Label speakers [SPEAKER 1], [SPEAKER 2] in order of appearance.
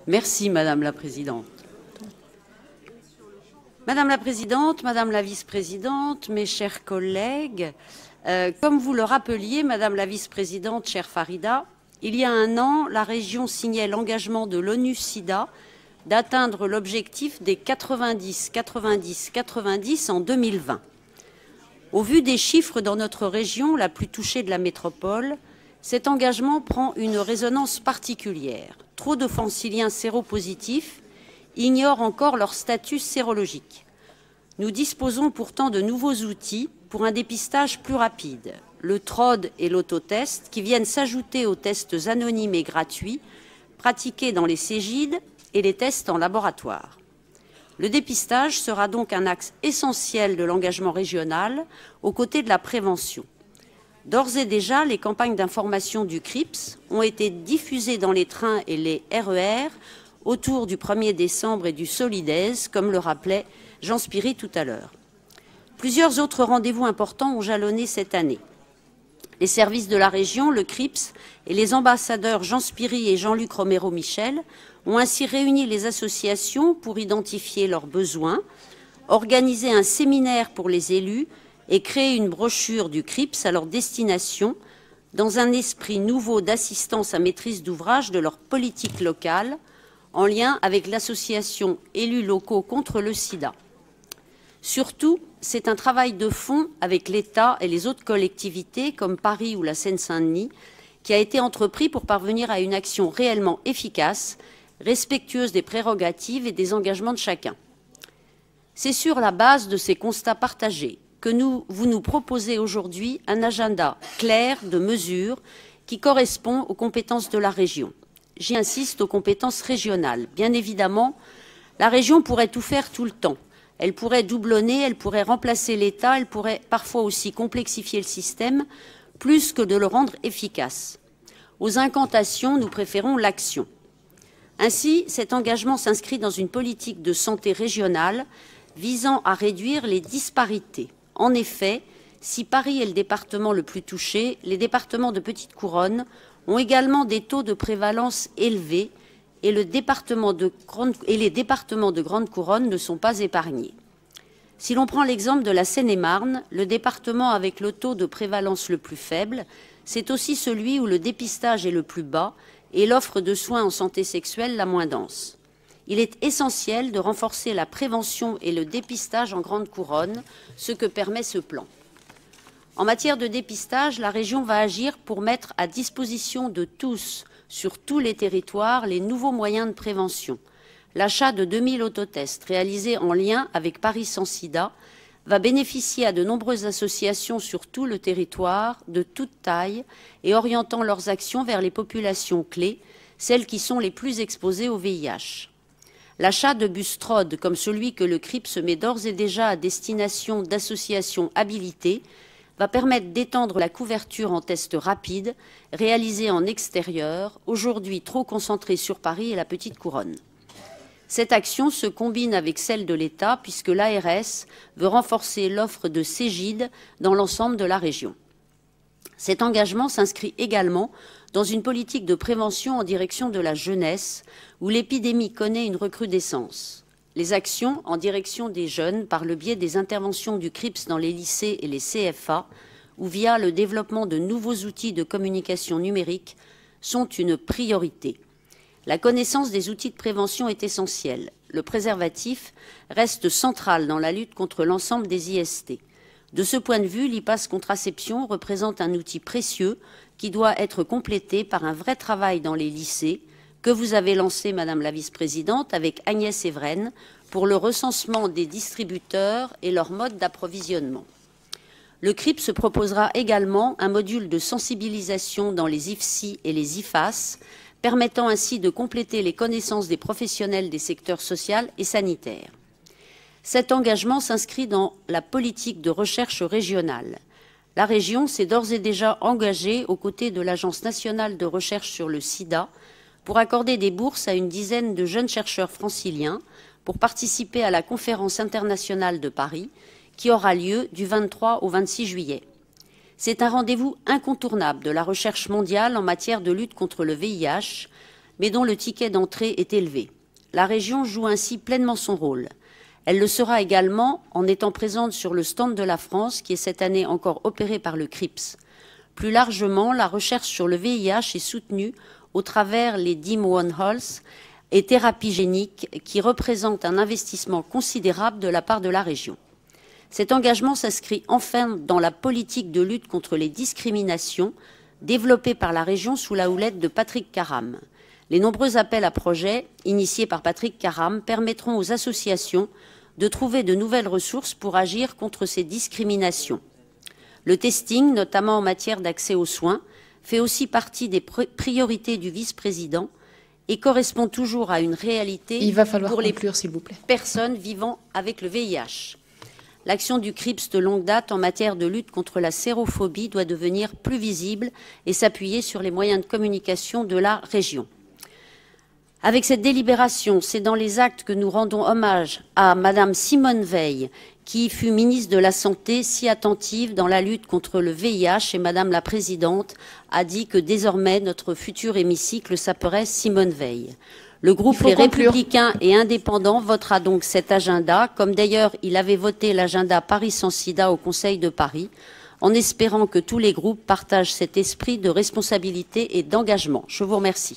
[SPEAKER 1] Merci, Madame la Présidente. Madame la Présidente, Madame la Vice-présidente, mes chers collègues, comme vous le rappeliez, Madame la Vice-présidente, chère Farida, il y a un an, la région signait l'engagement de l'ONU-SIDA d'atteindre l'objectif des 90-90-90 en 2020. Au vu des chiffres dans notre région, la plus touchée de la métropole, cet engagement prend une résonance particulière. Trop de franciliens séropositifs ignorent encore leur statut sérologique. Nous disposons pourtant de nouveaux outils pour un dépistage plus rapide, le TROD et l'autotest, qui viennent s'ajouter aux tests anonymes et gratuits pratiqués dans les Cégides et les tests en laboratoire. Le dépistage sera donc un axe essentiel de l'engagement régional aux côtés de la prévention. D'ores et déjà, les campagnes d'information du CRIPS ont été diffusées dans les trains et les RER autour du 1er décembre et du Solidaise, comme le rappelait Jean Spiry tout à l'heure. Plusieurs autres rendez-vous importants ont jalonné cette année. Les services de la région, le CRIPS et les ambassadeurs Jean Spiry et Jean-Luc Romero-Michel ont ainsi réuni les associations pour identifier leurs besoins, organiser un séminaire pour les élus et créer une brochure du CRIPS à leur destination dans un esprit nouveau d'assistance à maîtrise d'ouvrage de leur politique locale en lien avec l'association Élus locaux contre le sida. Surtout, c'est un travail de fond avec l'État et les autres collectivités comme Paris ou la Seine-Saint-Denis qui a été entrepris pour parvenir à une action réellement efficace, respectueuse des prérogatives et des engagements de chacun. C'est sur la base de ces constats partagés que vous nous proposez aujourd'hui un agenda clair de mesures qui correspond aux compétences de la région. J'y insiste, aux compétences régionales. Bien évidemment, la région pourrait tout faire tout le temps. Elle pourrait doublonner, elle pourrait remplacer l'État, elle pourrait parfois aussi complexifier le système, plus que de le rendre efficace. Aux incantations, nous préférons l'action. Ainsi, cet engagement s'inscrit dans une politique de santé régionale visant à réduire les disparités. En effet, si Paris est le département le plus touché, les départements de petite couronne ont également des taux de prévalence élevés et les départements de grande couronne ne sont pas épargnés. Si l'on prend l'exemple de la Seine-et-Marne, le département avec le taux de prévalence le plus faible, c'est aussi celui où le dépistage est le plus bas et l'offre de soins en santé sexuelle la moins dense. Il est essentiel de renforcer la prévention et le dépistage en grande couronne, ce que permet ce plan. En matière de dépistage, la région va agir pour mettre à disposition de tous, sur tous les territoires, les nouveaux moyens de prévention. L'achat de 2000 autotests réalisés en lien avec Paris sans sida va bénéficier à de nombreuses associations sur tout le territoire, de toute taille, et orientant leurs actions vers les populations clés, celles qui sont les plus exposées au VIH. L'achat de bus TROD, comme celui que le CRIPS met d'ores et déjà à destination d'associations habilitées, va permettre d'étendre la couverture en tests rapides, réalisés en extérieur, aujourd'hui trop concentrée sur Paris et la petite couronne. Cette action se combine avec celle de l'État, puisque l'ARS veut renforcer l'offre de Cégides dans l'ensemble de la région. Cet engagement s'inscrit également dans une politique de prévention en direction de la jeunesse, où l'épidémie connaît une recrudescence. Les actions en direction des jeunes, par le biais des interventions du CRIPS dans les lycées et les CFA, ou via le développement de nouveaux outils de communication numérique, sont une priorité. La connaissance des outils de prévention est essentielle. Le préservatif reste central dans la lutte contre l'ensemble des IST. De ce point de vue, l'IPAS Contraception représente un outil précieux qui doit être complété par un vrai travail dans les lycées que vous avez lancé, Madame la Vice-présidente, avec Agnès Evren, pour le recensement des distributeurs et leur mode d'approvisionnement. Le CRIPS proposera également un module de sensibilisation dans les IFSI et les IFAS, permettant ainsi de compléter les connaissances des professionnels des secteurs social et sanitaire. Cet engagement s'inscrit dans la politique de recherche régionale. La région s'est d'ores et déjà engagée aux côtés de l'Agence nationale de recherche sur le sida pour accorder des bourses à une dizaine de jeunes chercheurs franciliens pour participer à la conférence internationale de Paris qui aura lieu du 23 au 26 juillet. C'est un rendez-vous incontournable de la recherche mondiale en matière de lutte contre le VIH, mais dont le ticket d'entrée est élevé. La région joue ainsi pleinement son rôle. Elle le sera également en étant présente sur le stand de la France, qui est cette année encore opéré par le CRIPS. Plus largement, la recherche sur le VIH est soutenue au travers les DIM One Health et thérapies géniques, qui représentent un investissement considérable de la part de la région. Cet engagement s'inscrit enfin dans la politique de lutte contre les discriminations développée par la région sous la houlette de Patrick Karam. Les nombreux appels à projets initiés par Patrick Karam permettront aux associations de trouver de nouvelles ressources pour agir contre ces discriminations. Le testing, notamment en matière d'accès aux soins, fait aussi partie des priorités du vice-président et correspond toujours à une réalité pour les personnes vivant avec le VIH. L'action du CRIPS de longue date en matière de lutte contre la sérophobie doit devenir plus visible et s'appuyer sur les moyens de communication de la région. Avec cette délibération, c'est dans les actes que nous rendons hommage à Madame Simone Veil, qui fut ministre de la Santé, si attentive dans la lutte contre le VIH, et Madame la Présidente a dit que désormais notre futur hémicycle s'appellerait Simone Veil. Le groupe Les Républicains et Indépendants votera donc cet agenda, comme d'ailleurs il avait voté l'agenda Paris sans sida au Conseil de Paris, en espérant que tous les groupes partagent cet esprit de responsabilité et d'engagement. Je vous remercie.